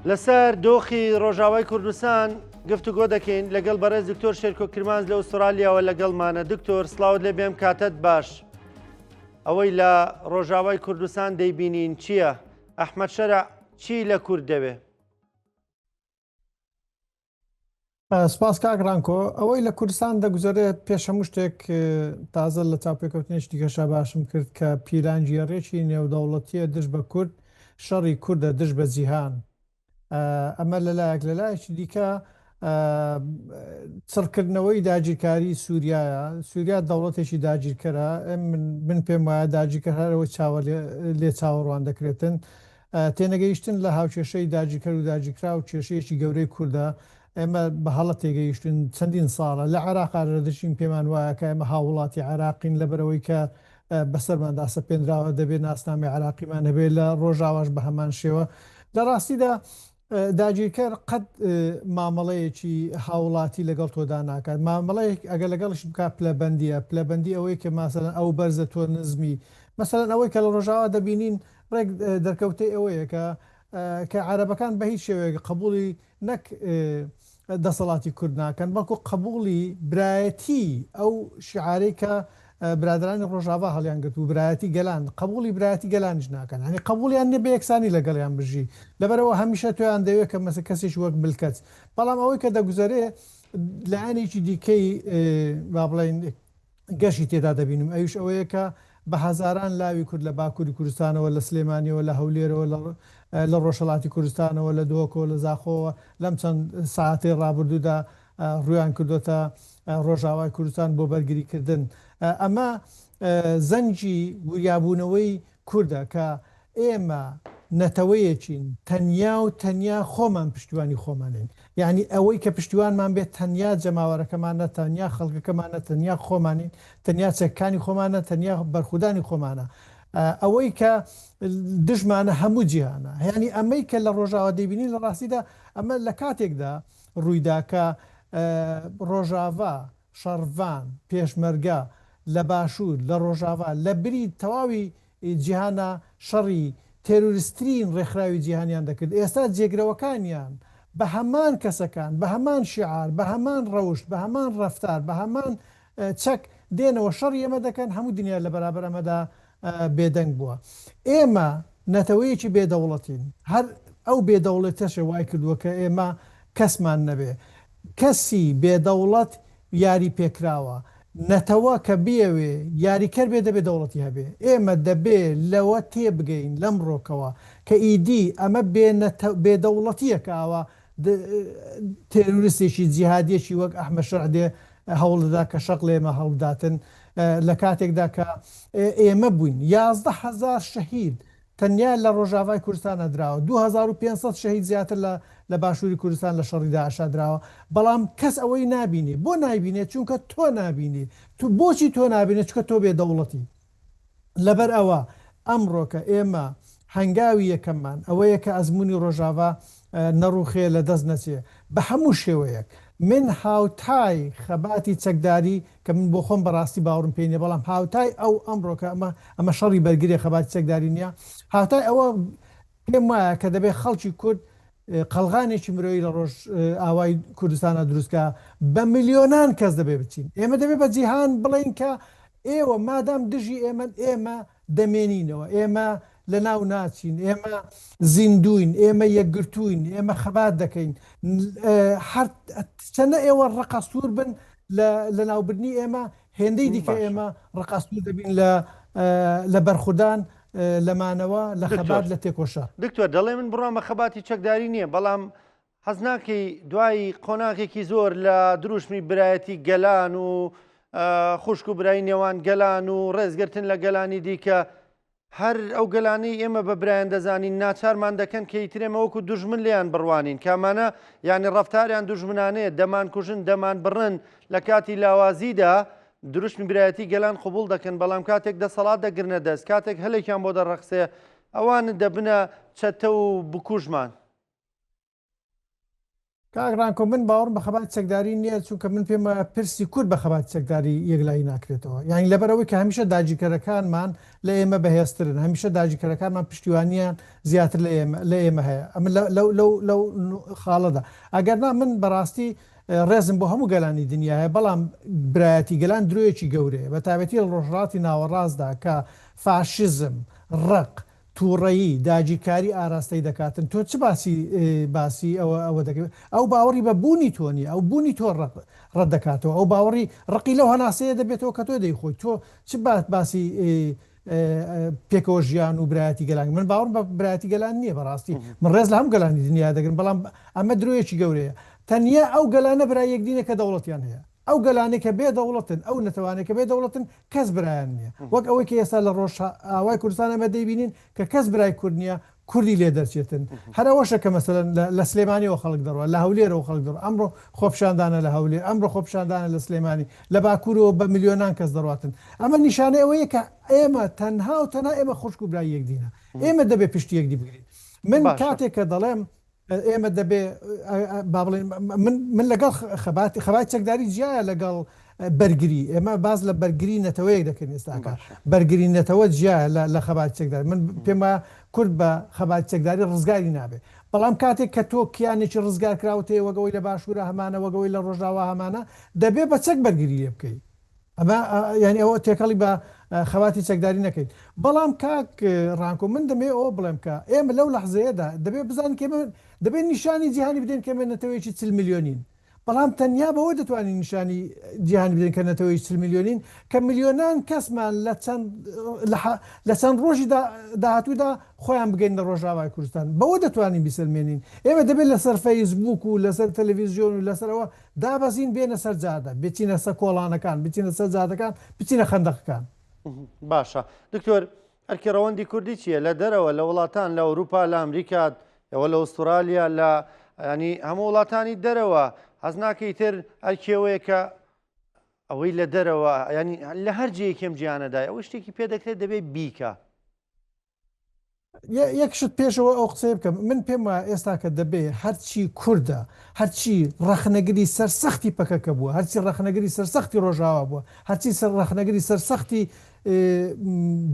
لەسەر دۆخی ڕۆژاوای کوردستان گفتوگۆ دەکەین لەگەڵ بەڕێز دکتۆر شێرکۆ کرمانز لە ئوسترالیاوە لەگەڵمانە. دکتۆر سڵاوت لێ بێم، کاتت باش. ئەوەی لە ڕۆژاوای کوردستان دەیبینین چییە؟ ئەحمەد شەرع چی لە کورد دەوێ؟ سپاس کاگرانکۆ. ئەوەی لە کوردستان دەگوزارێت پێش هەموو شتێک تازە لە چاوپێکەوتنیش دیکەشا باشم کرد کە پیرانجیێڕێکی نێودەوڵەتیە دژ بە کورد، شەڕی کووردە دژ بە جیهان. ئەمە لەلایەک لەلایەکی دیکە چڕکردنەوەی داگیرکاری سووریایە. سووریا دەوڵەتێکی داگیرکەرە، من پێم وایە داگیرکەرەوەی چاوە لێ چاوەڕوان دەکرێتن. تێنەگەیشتن لە هاوکێشەی داگیرکەر و داگیرکرا و کێشەیەکی گەورەی کووردە. ئێمە بە هەڵە تێگەیشتن چەندین ساڵە لە عێراقا دەچین، پێمان وایە کە ئێمە هاوڵاتی عێراقین لەبەرەوەی کە بەسەرماندا سەپێنراوە دەبێت ناسنامی عێراقیمان هەبێت، لە ڕۆژاواش بە هەمان شێوە. لە ڕاستیدا داگیرکەر قەت مامەڵەیەکی هاوڵاتی لەگەڵ تۆدا ناکات. مامەڵەیەک ئەگە لەگەڵش بکات پلەبەندی ئەوەی کە ماسەڵەن ئەو بەرزە تۆ نزمی، مەسەڵەن ئەوەی کە لە ڕۆژاوا دەبینین ڕێک دەرکەوتەی ئەوەیە کە عەرەبەکان بە هیچ شێوەیەک قبوڵی نەک دەسەڵاتی کورد ناکەن، بەڵکو قبوڵی برایەتی ئەو شعارەی کە برادرانی ڕۆژاوا هەڵیان گرت و برایەتی گەلان، قبوڵی برایەتی گەلانش ناکەن، هەنی قبولیان نێ بە یەکسانی لەگەڵیان بژی. لەبەرەوە هەمیشە تویان دەوێت کە مەسە کەسێک وەک ملکەت. بەڵام ئەوەی کە دەگوزارێ لایەنێکی دیکەی با بڵێن گەشی تێدا دەبینم، ئەوش ئەوەیە کە بە هەزاران لاوی کورد لە باکووری کوردستانەوە، لە سلێمانیەوە، لە هەولێرەوە، لە ڕۆژهەڵاتی کوردستانەوە، لە دۆکەوە، لە زاخۆوە لەم چەند ساعتەی ڕابردوودا ڕویان کردوتە ڕۆژاوای کوردستان بۆ بەرگریکردن. ئەمە زەنجی وریابوونەوەی کووردە کە ئێمە نەتەوەیەکین، تەنیا و تەنیا خۆمان پشتیوانی خۆمانین. یعنی ئەوەی کە پشتیوانمان بێت تەنیا جەماوەرەکەمانە، تەنیا خەڵکەکەمانە، تەنیا خۆمانین، تەنیا چەکانی خۆمانە، تەنیا بەرخودانی خۆمانە. ئەوەی کە دژمانە هەموو جیهانە. یعنی ئەمەی کە لە ڕۆژاوا دەبینین لە ڕاستیدا ئەمە لە کاتێکدا ڕوویداکە ڕۆژاوا، شەڕڤان، پێشمەرگە لە باشوور، لە ڕۆژاوا لە بری تەواوی جیهانە شەڕی تێروریستترین ڕێکخراوی جیهانیان دەکرد. ئێستا جێگرەوەکانیان بە هەمان کەسەکان، بە هەمان شیعار، بە هەمان ڕەوشت، بە هەمان ڕەفتار، بە هەمان چەک دێنەوە شەڕی ئێمە دەکەن. هەموو دنیا لە بەرابەر ئەمەدا بێدەنگ بووە. ئێمە نەتەوەیەکی بێدەوڵەتین. هەر ئەو بێدەوڵەتەشە وای کردووە کە ئێمە کەسمان نەبێ. کەسی بێدەوڵەت یاری پێکراوە. نەتەوە کە بێوێ یاریکەر بێ دەبێ دەوڵەتی هەبێ. ئێمە دەبێ لەوە تێبگەین لەم ڕۆکەوە کە ئیدی ئەمە بێدەوڵەتیەکەوە تێروریستێکی جیهادیەکی وەک ئەحمەد شەرع دێ هەوڵدا کە شەق لە ئێمە هەڵداتن لە کاتێکدا کە ئێمە بووین 11,000 شەهید تەنیا لە ڕۆژاوای کوردستانە دراوە، 2500 شەهید زیاتر لە باشووری کوردستان لە شەڕی داعشا دراوە. بەڵام کەس ئەوەی نابینێ. بۆ نایبینێت؟ چونکە تۆ نابینی. تو بۆچی تۆ نابینێت؟ چکە تۆ بێدەوڵەتی. لەبەر ئەوە ئەمڕۆکە ئێمە هەنگاوی یەکەممان ئەوەیە کە ئەزمموی ڕۆژاوا نەڕوخێ لە دەست نەچێ بە هەموو شێوەیەک. من هاوتای خەباتی چەکداری کە من بۆ خۆم بەڕاستی باوڕم پێینێ، بەڵام هاوتای ئەو ئەمڕۆکە ئەمە شەڕی بەرگری خەباتی چەکداری نییە. هاوتای ئەوە پێم وایە کە دەبێت خەڵکی کورد قەلغانێکی مرۆیی لە ڕۆژ ئاوای کوردستانە دروستکە بە میلیۆنان کەس دەبێ بچین. ئێمە دەبێت بە جیهان بڵین کە ئێوە مادام دژی ئێمە دەمێنینەوە، ئێمە لە ناو ناچین، ئێمە زیندوین، ئێمە یەکگرتوین، ئێمە خەبات دەکەین. چەنە ئێوە ڕقەسوور بن لە ناوبردنی ئێمە، هێندەی دیکە ئێمە ڕقەسوور دەبین لە بەرخودان، لەمانەوە، لە خەبات، لە تێکۆشە. دکتۆر دەڵێ من بڕامە خەباتی چەکداری نییە، بەڵام حەزناکەی دوایی قۆناغێکی زۆر لە دروشمی برایەتی گەلان و خوشک و برای نێوان گەلان و ڕێزگرتن لە گەلانی دیکە هەر ئەو گەلانی ئێمە بە برایان دەزانین ناچارمان دەکەن کە ئیترێمە وەکو دوژمن لیان بڕوانین، کامانە یعنی ڕەفتاریان دوژمنانەیە، دەمان کوژن، دەمان بڕن. لە کاتی لاوازیدا دروشمی برایەتی گەلان قبول دەکەن، بەڵام کاتێک دەسەڵات دەگرنە دەست، کاتێک هەلێکیان بۆ دەڕەخسێ ئەوان دەبنە چەتە و بکوژمان. کاگرانکۆ من باوەڕم بە خەبات چەکداری نییە چونکە من پێم پرسی کورد بە خەبات چەکداری یەکلایی ناکرێتەوە یانی لەبەرەوەی کە هەمیشە داگیرکەرەکانمان لە ئێمە بەهێزترن هەمیشە داگیرکەرەکانمان پشتیوانیان زیاتر لە ئێمە هەیە ئەمە لەو خاڵەدا ئەگەرنا من بەڕاستی ڕێزم بۆ هەموو گەلانی دنیاە بەڵام برایەتی گەلان درۆیەکی گەورەیە بە تایبەتی لە ڕۆژڕاتی ناوەڕاستدا کە فاشزم ڕق تووڕەیی داگیرکاری ئاراستەی دەکاتن تۆ چ باسی ئەوە دەکەوێت ئەو باوەڕی بە بوونی تۆ نیە ئەو بوونی تۆ ڕەت دەکاتەوە ئەو باوەڕی ڕقی لەو هەناسەیە دەبێتەوە کە تۆ دەیخۆی تۆ چ باسی پێکەوە ژیان و برایەتی گەلان من باوەڕم بە برایەتی گەلان نییە بەڕاستی من ڕێز لە هەم گەلانی دنیا دەگرن بەڵام ئەمە درۆیەکی گەورەیە تەنیا ئەو گەلانە برای یەکدینە کە دەوڵەتیان هەیە ئەو گەلانێکە بێ دەوڵەتن ئەو نەتەوانێکە بێ دەوڵەتن کەس برایان نییە وەک ئەوەی کە ئێستا لە ڕۆژ ئاوای کوردستان ئەمە دەیبینین کە کەس برای کورد نییە کوردی لێ دەرچێتن هەرەوەشە کە مەسەلەن لە سلێمانیەوە خەڵک دەڕوە لە هەولێرەوە خەڵک دەڕوە ئەمڕۆ خۆپشاندانە لە هەولێر ئەمڕۆ خۆپشاندانە لە سلێمانی لە باکوورەوە بە میلیۆنان کەس دەڕاتن ئەمە نیشانەی ئەوەیە کە ئێمە تەنها و تەنها ئێمە خوشک و برای یەکدینە ئێمە دەبێ پشتی یەکدی بگرین من کاتێک کە دەڵێم ئێمە دەبێ من لەگەڵ خەبات چەکداری جیایە لەگەڵ بەرگری ئێمە باز لە بەرگری نەتەوەیەک دەکەن ئێستاکە بەرگری نەتەوە جیایە لە خەبات چەکداری من پێم وایە کورد بە خەبات چەکداری ڕزگاری نابێت بەڵام کاتێک کە تۆ کیانێکی ڕزگار کراوتەیە وەگەوەی لە باشوورە هەمانە وەگەوەی لە ڕۆژاوا هەمانە دەبێ بە چەک بەرگری لێ بکەیت ئەمە ینی ئەوە تێکەڵی بە خەواتی چەکداری نەکەیت بەڵام کاک ڕانکۆ من دەمێ ئەوە بڵێم کە ئێمە لەو لەحزەیەدا دەبێ بزان دەبێت نیشانی جیهانی بدەین کە مێنەتەوەیکی 40 میلیۆنین بەڵام تەنیا بەوە دەتوانین نیشانی جیهانی بدەین کە نەتەوەی 40 میلیۆنین کە میلیۆنان کەسمان لە چەند ڕۆژی داهاتوودا خۆیان بگەین لە ڕۆژاوای کوردستان بەوە دەتوانین بیسەلمێنین ئێمە دەبێت لەسەر فەیسبوک و لەسەر تەلەڤیزیۆن و لەسەرەوە دابەزین بێنە سەر جادە بچینە سەر کۆڵانەکان بچینە سەر جادەکان بچینە خەندەقەکان باشە دکتۆر ئەرکی ڕەوەندی کوردی چییە لە دەرەوە لە وڵاتان لە ئەوروپا لە ئەمریکا ئەوە لە ئوسترالیا لە ینی هەموو وڵاتانی دەرەوە حەز ناکەی تر ئەرکێوەیە کە ئەوەی لە دەرەوە ینی لە هەر جێیەکەم گیانەدای ئەوە شتێکی پێ دەکرێت دەبێت بیکە یەکشت پێشەوە ئەو قسەی بکەم من پێم وایە ئێستا کە دەبێ هەرچی کووردە هەرچی ڕەخنەگری سەرسەختی پەکەکە بووە هەرچی ڕەخنەگری سەرسەختی ڕۆژاوا بووە هەرچی ڕەخنەگری سەرسەختی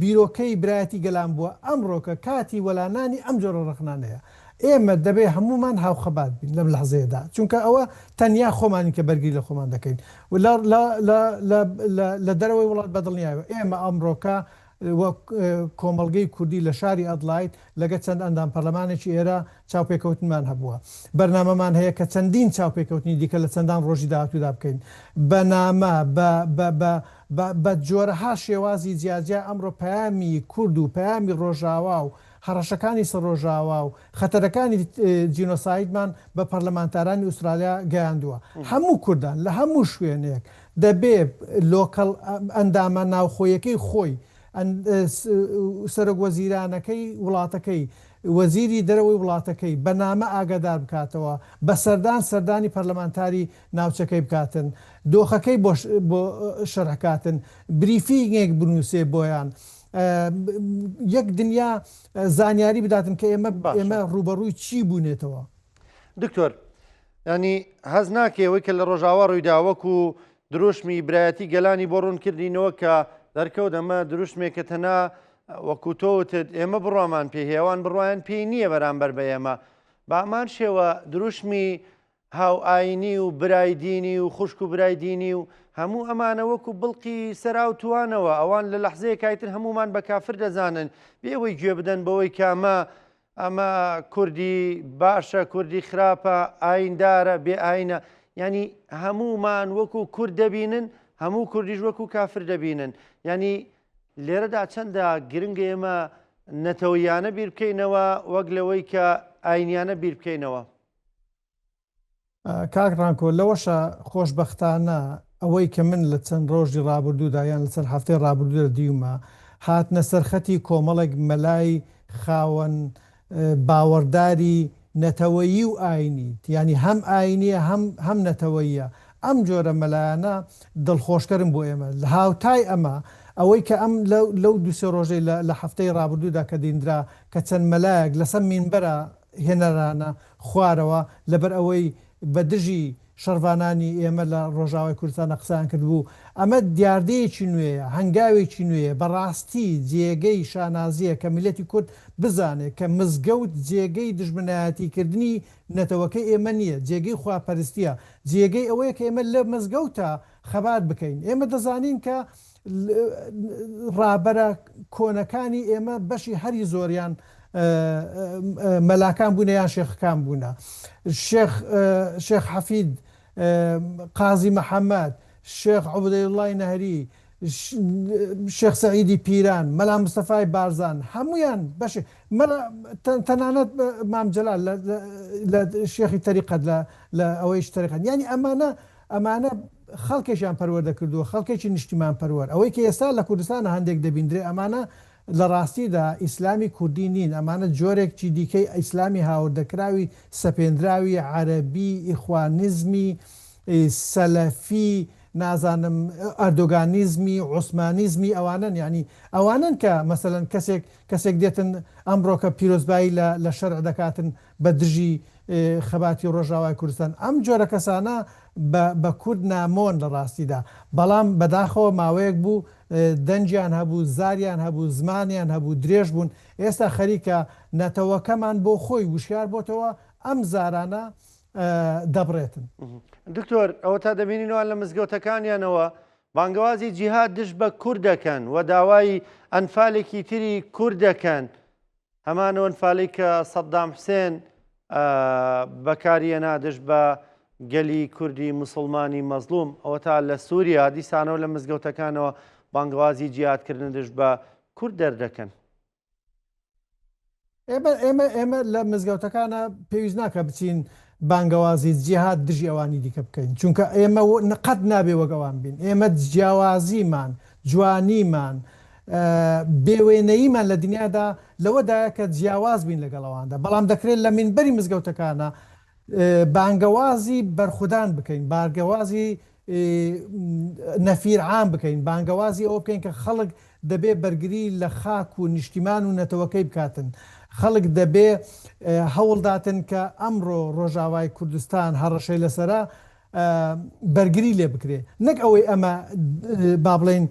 بیرۆکەی برایەتی گەلان بووە ئەمڕۆکە کاتی وەلانانی ئەم جۆرە ڕەخنانەیە ئێمە دەبێ هەمومان هاوخەبات بین لەم لەحزەیەدا چونکە ئەوە تەنیا خۆمانی کە بەرگری لە خۆمان دەکەین و لە دەرەوەی وڵات بەدڵنیایەوە ئێمە ئەمڕۆکە کۆمەڵگەی کوردی لە شاری ئەدلایت لەگە چەند ئەندام پەرلەمانێکی ئێرە چاوپێکەوتنمان هەبووە بەرنامەمان هەیە کە چەندین چاوپێکەوتنی دیکە لە چەندان ڕۆژی داهاتوودا بکەین بەنامە بە جۆرەها شێوازی جیاجیا ئەمڕۆ پەیامی کورد و پەیامی ڕۆژاوا و هەڕەشەکانی سەرۆژاوا و خەتەرەکانی جینۆسایدمان بە پەرلەمانتارانی ئوسترالیا گەیاندووە هەموو کوردان لە هەموو شوێنێک دەبێ لۆکەڵ ئەندامە ناوخۆیەکەی خۆی سەرۆک وەزیرانەکەی وڵاتەکەی وەزیری دەرەوەی وڵاتەکەی بەنامە ئاگادار بکاتەوە بە سەردانی پەرلەمانتاری ناوچەکەی بکاتن دۆخەکەی بۆ شەرحکاتن بریفینگێک بنووسێ بۆیان یەک دنیا زانیاری بداتن کە ئێمە ڕوبەڕووی چی بوونێتەوە دکتۆر ینی هەز ناکەوەی کە لە ڕۆژاوا ڕوویداوەک و دروشمی برایەتی گەلانی بۆ ڕوونکردینەوە کە دەرکەوت ئەمە دروشمێکە تەنا وەکو تۆوتت ئێمە بڕوامان پێ هێوان بڕوایان پێی نییە بەرامبەر بە ئێمە بامان شێوە دروشمی هاو ئاینی و برایدینی و خوشک و برایدینی و هەموو ئەمانە وەکو بڵقی سەرا و توانەوە ئەوان لە لەحزەیە کایتر هەمومان بە کافر دەزانن بێەوەی گوێ بدەن بەوەی کامە ئەمە کوردی باشە کوردی خراپە ئایندارە بێ ئاینە ینی هەمومان وەکو کورد دەبینن هەموو کوردیش وەکو کافر دەبینن ینی لێرەدا چەندە گرنگە ئێمە نەتەوەیانە بیر بکەینەوە وەک لەوەی کە ئاینیانە بیر بکەینەوە کاک ڕانکۆ لەوەشە خۆشبەختانە ئەوەی کە من لە چەند ڕۆژی ڕابردوودا یان لەسەر هەفتەی ڕابردوودا دیومە هاتنە سەرخەتی کۆمەڵێک مەلای خاوەن باوەڕداری نەتەوەیی و ئاینی ینی هەم ئاینیە هەم نەتەوەییە ئەم جۆرە مەلایانە دڵخۆشکەرم بۆ ئێمە لە هاوتای ئەمە ئەوەی کە ئەم لەو دوسێ ڕۆژەی لە هەفتەی ڕابردوودا کە دیندرا کە چەند مەلایەک لەسەر مینبەرە هێنەرانە خوارەوە لەبەر ئەوەی بە دژی شەڕوانانی ئێمە لە ڕۆژاوای کوردستانە قسان کردبوو ئەمە دیاردەیەکی نوێیە هەنگاوێکی نوێیە بەڕاستی جێگەی شانازیە کە میلەتی کورد بزانێت کە مزگەوت جێگەی دژمنایەتیکردنی نەتەوەکەی ئێمە نییە جێگەی خواپەرستیە جێگەی ئەوەیە کە ئێمە لە مزگەوتە خەبات بکەین ئێمە دەزانین کە ڕابەرە کۆنەکانی ئێمە بەشی هەری زۆریان مەلاکان بوونە یان شێخەکان بوونە شێخ حەفید قازی مەحەممەد شێخ عوبدەیڵڵای نەهری شێخ سەعیدی پیران مەلا مستەفای بارزان هەمویان بەش تەنانەت مامجلال لە شێخی تەریقەت لە ئەوەی تەریقەت ینی ئەمانە خەڵکێکیان پەروەردە کردووە خەڵکێکی نیشتیمان پەروەەر ئەوەی کە ئێستا لە کوردستانە هەندێک دەبیندرێ ئەمانە لە ڕاستیدا ئیسلامی کوردی نین ئەمانە جۆرێکی دیکەی ئیسلامی هاوردەکراوی سەپێنراوی عەرەبی ئیخوانیزمی سەلەفی نازانم ئەردۆگانیزمی عوسمانیزمی ئەوانن ینی ئەوانن کە مەسەلەن کەسێک دێتن ئەمڕۆکە پیرۆزبایی لە شەرع دەکاتن بە دژی خەباتی ڕۆژاوای کوردستان ئەم جۆرە کەسانە بە کورد نامۆن لە ڕاستیدا بەڵام بەداخەوە ماوەیەک بوو دەنجیان هەبوو زاریان هەبوو زمانیان هەبوو درێژ بوون ئێستا خەریکە نەتەوەکەمان بۆ خۆی وشیار بۆتەوە ئەم زارانە دەبڕێتن. دکتۆر ئەوە تا دەبینینەوە لە مزگەوتەکانیانەوە بانگەوازی جیهاد دژ بە کورد دەکەن و داوای ئەنفالێکی تری کورد دەکەن هەمانەوە ئەنفالی کە سەدام حوسێن بەکاریەنا دژ بە گەلی کوردی مسلمانی مەزلوم ئەوە تا لە سووریا دیسانەوە لە مزگەوتەکانەوە بانگوازی جیهادکردن دژ بە کورد دەردەکەن. ئێمە لە مزگەوتەکانە پێویست ناکە بچین بانگەوازی جیهاد دژی ئەوانی دیکە بکەین چونکە ئێمە نەقەت نابێ وەگەوان بین ئێمە جیاوازیمان جوانیمان بێوێنەییمان لە دنیادا لەوەدایە کە جیاواز بین لەگەڵەواندا بەڵام دەکرێت لە مینبەری مزگەوتەکانە بانگەوازی بەرخودان بکەین بانگەوازی نەفیرعام بکەین بانگەوازی ئەوە بکەین کە خەڵک دەبێ بەرگری لە خاک و نیشتیمان و نەتەوەکەی بکاتن خەڵک دەبێ هەوڵداتن کە ئەمڕۆ ڕۆژاوای کوردستان هەڕەشەی لەسەرا بەرگری لێ بکرێ نەک ئەوەی ئەمە با بڵێن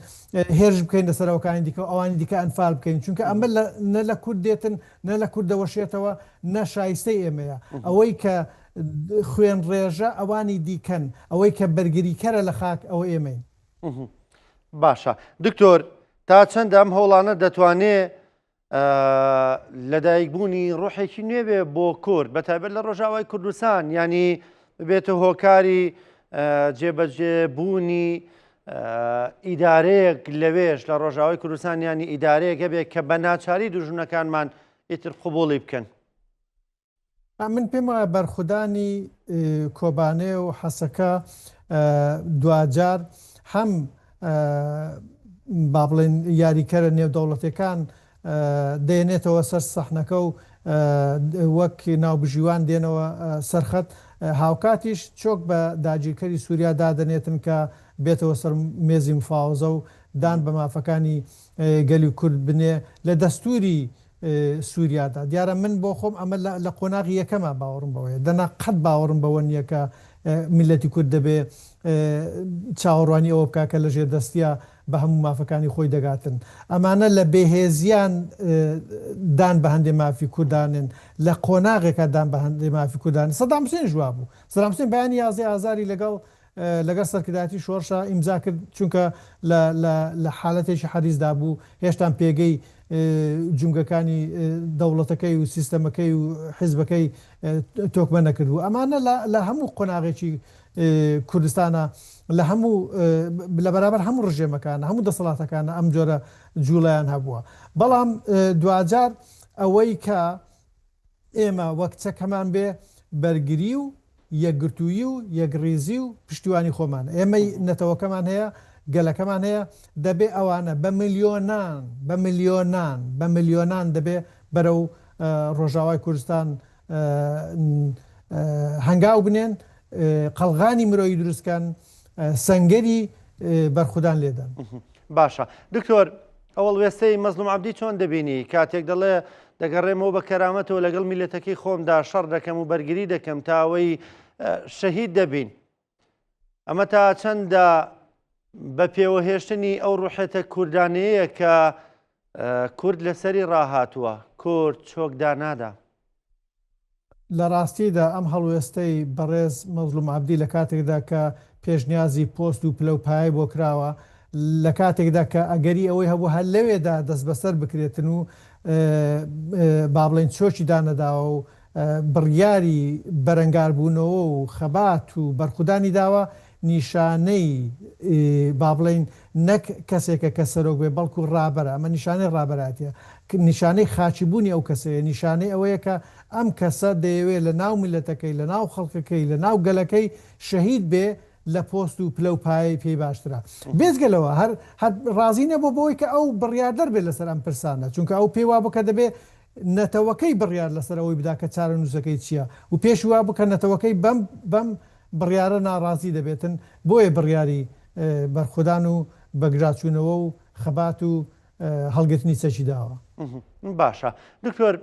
هێرش بکەین لەسەرەوەکانی دیکە ئەوانی دیکە ئەنفال بکەین چونکە ئەمە نە لە کورد دێتن نە لە کوردەوەشێتەوە نە شایستەی ئێمەیە ئەوەی کە خوێن ڕێژە ئەوانی دیکەن ئەوەی کە بەرگریکەرە لە خاک ئەوە ئێمەین. باشە دکتۆر تا چەند ئەم هەوڵانە دەتوانێت لەدایکبوونی ڕۆحێکی نوێ بێ بۆ کورد بەتایبەت لە ڕۆژاوای کوردستان ینی بێتە هۆکاری جێبەجێبوونی ئیدارەیەک لەوێش لە ڕۆژاوای کوردستان ینی ئیدارەیەک هەبێت کە بە ناچاری دوژمنەکانمان ئیتر قوبوڵی بکەن. من پێم وایە بەرخودانی کۆبانێ و حەسەکە دوجار هەم با بڵێن یاریکەرە نێودەوڵەتەکان دێنێتەوە سەر سەحنەکە و وەک ناوبژیوان دێنەوە سەرخەت هاوکاتیش چۆک بە داگیرکەری سووریا دادەنێتن کە بێتەوە سەر مێزی مفاوزە و دان بە مافەکانی گەلی کورد بنێ لە دەستوری سووریادا دیارە من بۆ خۆم ئەمە لە قۆناغی یەکەمە باوەڕم بەوەیە دەنا قەت باوەڕم بەوە نییە کە میلەتی کورد دەبێ چاوەڕوانی ئەوە بکە کە لە ژێر دەستیا بە هەموو مافەکانی خۆی دەگاتن ئەمانە لە بێهێزیان دان بە هەندێ مافی کوردانن لە قۆناغێکە دان بە هەندێ مافی کوردان سەدام حوسێن جواب بوو سەدام حوسێن بەیانی 11 ئازاری لەگەڵ سەرکردایەتی شۆڕشە ئیمزا کرد چونکە لە حالەتێکی حەریزدا بوو هێشتان پێگەی جونگەکانی دەوڵەتەکەی و سیستەمەکەی و حیزبەکەی تۆکمە نەکردبوو ئەمانە لە هەموو قۆناغێکی کوردستانە لە هەموو لە بەرابەر هەموو ڕژێمەکانە هەموو دەسەڵاتەکانە ئەم جۆرە جوڵیان هەبووە بەڵام دوجار ئەوەی کە ئێمە وەک چەکەمان بێ بەرگری و یەکگرتووی و یەکڕێزی و پشتیوانی خۆمان ئێمەی نەتەوەکەمان هەیە گەلەکەمان هەیە دەبێ ئەوانە بە ملیۆنان دەبێ بەرەو ڕۆژاوای کوردستان هەنگاو بنێن قەڵغانی مرۆیی دروستکان سەنگەری بەرخودان لێدەن. باشە دکتۆر ئەوڵ وێستەی مەزلوم عەبدی چۆن دەبینی کاتێک دەڵێ دەگەڕێمەوە بە کەرامەتەوە لەگەڵ میلەتەکەی خۆمدا شەڕ دەکەم و بەرگری دەکەم تا ئەوەی شەهید دەبین. ئەمە تا چەندە بە پێوەهێشتنی ئەو ڕوحەتە کوردانەیە کە کورد لەسەری ڕاهاتووە، کورد چۆکدا نادا. لە ڕاستیدا ئەم هەڵوێستەی بەڕێز مەزلوم عەبدی لە کاتێکدا کە پێشنیازی پۆست و پلەپایە بۆ کراوە، لە کاتێکدا کە ئەگەری ئەوەی هەبوو هەر لەوێدا دەست بەسەر بکرێتن و با بڵێن چۆکی دانەداوە و بڕیاری بەرەنگاربوونەوە و خەبات و بەرخودانی داوە، نیشانەی با بڵێن نەک کەسێکە کە سەرۆک بێ بەڵکو ڕابەرە، ئەمە نیشانەی ڕابەراتیە، نیشانەی خاچیبوونی ئەو کەسەیە، نیشانەی ئەوەیە کە ئەم کەسە دەیەوێت لە ناو میلەتەکەی لە ناو خەڵکەکەی لە ناو گەلەکەی شەهید بێ لە پۆست و پلە و پایەی پێی باشترە. بێزگەلەوە هەر ڕازی نەبوو بۆی کە ئەو بڕیاردەر بێت لەسەر ئەم پرسانە، چونکە ئەو پێی وا بکە دەبێت نەتەوەکەی بڕیار لەسەرەوەی بدا کە چارە نووسەکەی چییە و پێش وا بکە نەتەوەکەی بەم بڕیارە ناڕازی دەبێتن، بۆیە بڕیاری بەرخودان و بەگراچوونەوە و خەبات و هەڵگرتنی چەکی داوە. باشە دکتۆر،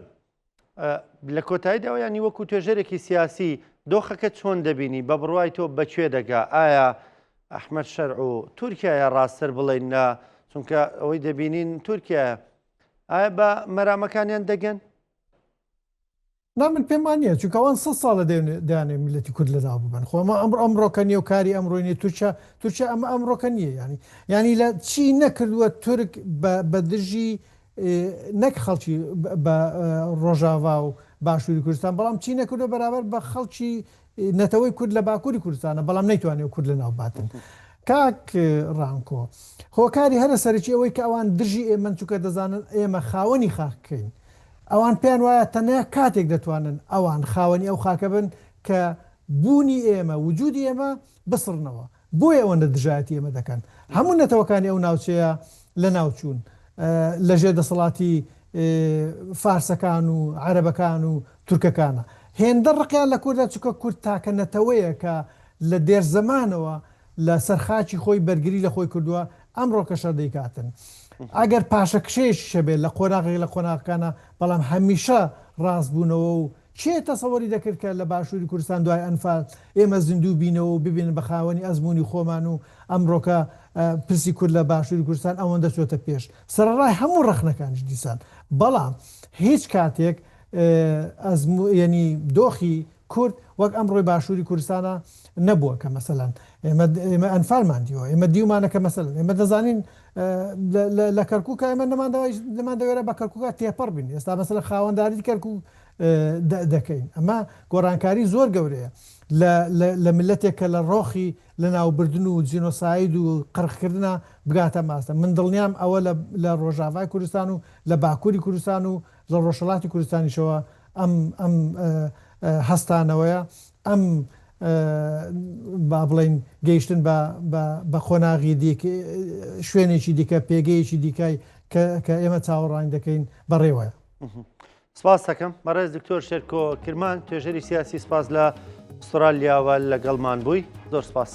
لە کۆتاییداوە ینی وەکو توێژەرێکی سیاسی دۆخەکە چۆن دەبینی بە بڕوای تۆ بەکوێ دەگا؟ ئایا ئەحمەد شەرع و تورکیایە ڕاستتر بڵێن لە چونکە ئەوەی دەبینین تورکیایە، ئایا بە مەرامەکانیان دەگەن؟ من پێم وانە چونکەوان 100 ساڵە دەیانێ میلەتی کورد لەدا ببن. خۆمە ئەمڕۆکە نیە و کاری ئەمڕۆینێ تورکیا ئەمە ئەمڕۆکە نییە، ینی لە چی نەکردووە تورک بە دژی نەک خەڵکی بە ڕۆژاوا و باشووری کوردستان، بەڵام چی نەکردو بەرابەر بە خەڵکی نەتەوەی کورد لە باکووری کوردستانە، بەڵام نەیتوانێت کورد لە ناوباتن. کاک ڕانکۆ هۆکاری هەرە سەرکی ئەوەی کە ئەوان دژی ئێمە چووکە دەزانن ئێمە خاوەنی خاکەین، ئەوان پێیان وایە تەنیا کاتێک دەتوانن ئەوان خاوەنی ئەو خاکە بن کە بوونی ئێمە وجودی ئێمە بسڕنەوە، بۆیە ئەوەندە دژایەتی ئێمە دەکەن. هەموو نەتەوەکانی ئەو ناوچەیە لە ناوچوون لەژێر دەسەڵاتی فارسەکان و عەرەبەکان و تورکەکانە. هێندە ڕقیان لە کووردا چووکە کورد تاکە نەتەوەیە کە لە دێر زەمانەوە لە سەرخاچی خۆی بەرگری لە خۆی کردووە، ئەمڕۆکە شەر دەیکاتن. ئەگەر پاشە کشێش شەبێت لە قۆناغی لە قۆناغەکانە، بەڵام هەمیشە ڕاستبوونەوە و چێ تەسەوەری دەکرد کە لە باشووری کوردستان دوای ئەنفال ئێمە زیندوو بینەوە و ببینن بە خاوەنی ئەزمموی خۆمان و ئەمڕۆکە پرسی کورد لە باشووری کوردستان ئەوەندە چۆتە پێش سەرڕای هەموو ڕەخنەکانش دیسان. بەڵام هیچ کاتێک ینی دۆخی کورد وەک ئەمڕۆی باشووری کوردستانە نەبووە کە مەسەلەن ئێمە ئەنفالمان دیوە، ئێمە دیومانەکە مەسەلەن ئێمە دەزانین لە کەرکووکە ئێمە نەماندەوێرە بە کەرکووکە تێپەڕ بین. ئێستا مەسەلە خاوەندداری کەرکوو دەکەین. ئەمە گۆڕانکاری زۆر گەورەیە لە ملەتێک کە لە ڕۆخی لە ناوبردن و جینۆساید و قڕخکردنە بگاتە ماستە. من دڵنیام ئەوە لە ڕۆژاوای کوردستان و لە باکووری کوردستان و لە ڕۆژهەڵاتی کوردستانیشەوە ئەم هەستانەوەیە، ئەم با بڵێن گەیشتن بە قۆناغی شوێنێکی دیکە پێگەیەکی دیکای کە ئێمە چاوەڕانی دەکەین بەڕێوەیە. سپاس دەکەم بەڕێز دکتۆر شێرکۆ کرمان، توێژەری سیاسی. سپاس لە ئوسترالیاوە لەگەڵمان بووی، زۆر سپاس.